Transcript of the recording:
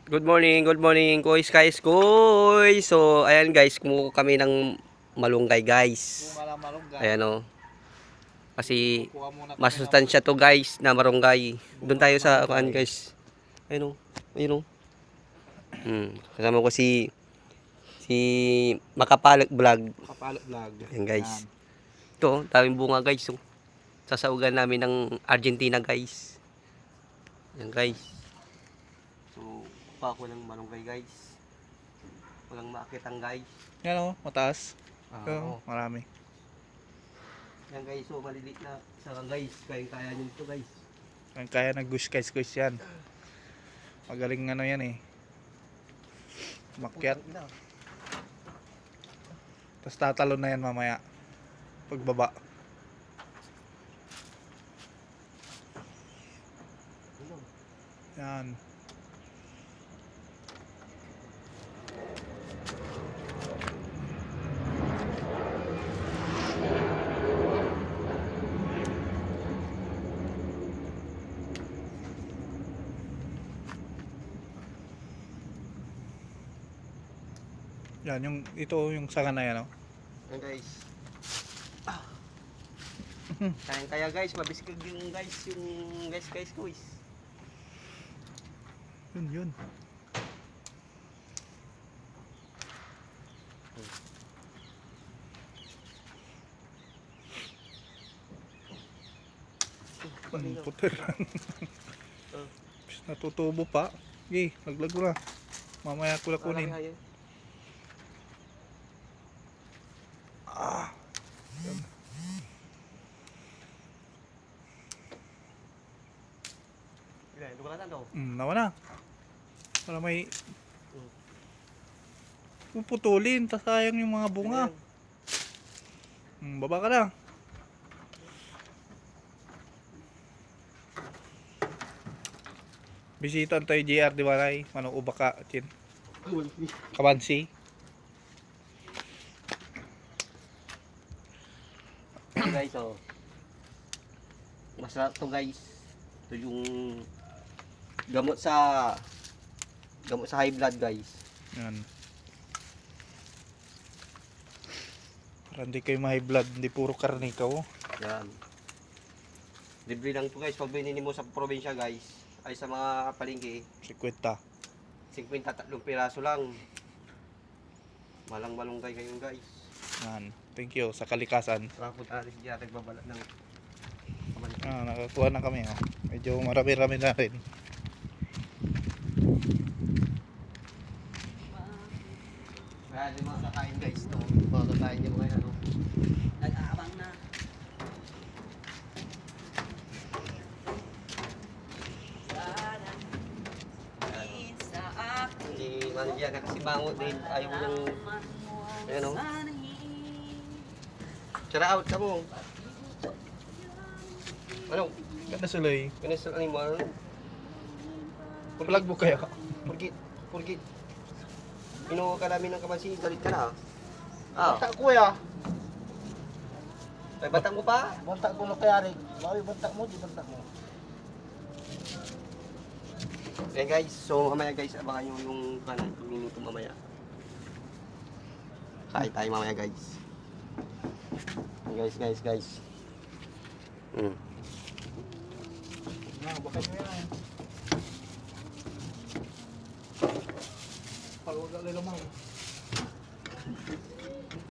Good morning, guys, guys, guys. So, ayan guys, kumuha kami ng malunggay, guys. Kung malunggay. Ayan o. Kasi, Kukuha muna kami masustansya to guys, na marunggay. Doon tayo sa, malunggay. guys. Ayun o, ayun o. Kasama ko si Makapalak Vlog. Kapalot vlog. Ayan guys. Ito, daming bunga guys. So, sasaugan namin ng Argentina guys. Ayan guys. So, pa ako ng malunggay guys. Walang makitang guys. Yan o, mataas. Oo. Marami. Yan guys, so malilit na isa lang guys. Kaya nyo ito guys. Kaya nag-gush yan. Magaling ano yan eh. Makyat. Tapos tatalon na yan mamaya. Pagbaba. Yan. Yan, ito yung sanga na yan, oh. Yan guys. Kaya guys, mabiskag yung guys, guys. Yun. Puter. Natutubo pa. Okay, laglag ko na. Mamaya ko na kunin. Nawa na. Para may puputulin, tas sayang yung mga bunga. Baba ka na. Bisitan tayo JR, di ba nay? Manong uba ka, chin. Kabansi. Guys, oh. Masarap to guys. Ito yung gamot sa high blood guys. Yan. Para hindi kayo ma-high blood, hindi puro karne ka, oh. Yan. Libre lang to guys. Pag binili mo sa probinsya guys, ay sa mga palengke, 50. 53 piraso lang. Malang malunggay kayo guys. Yan. Thank you sa kalikasan. Sarap po tayo siya nagbabalat ng Nakakuha na kami, oh. Medyo marami-rami na rin. Kaya yung mga kakain guys, no? Mga kakain nyo mga ano. Nag-aabang na. Si Manja na kasi bango din. Ayaw ng ano. Tara out ka mo. Ano? Ganda sila eh. Pinisal animal. Vlog mo kaya? Purgit. Inuha ka namin ng kamansi, galit ka na. Banta ko ya. Ay, batang mo pa? Banta ko na kaya rin. Bawi banta mo, di banta mo. Ayan guys, so mamaya guys, abangan nyo yung kanan, minuto mamaya. Kain tayo mamaya guys. Guys. Bakit mo yan? Pag-ugal nila mo.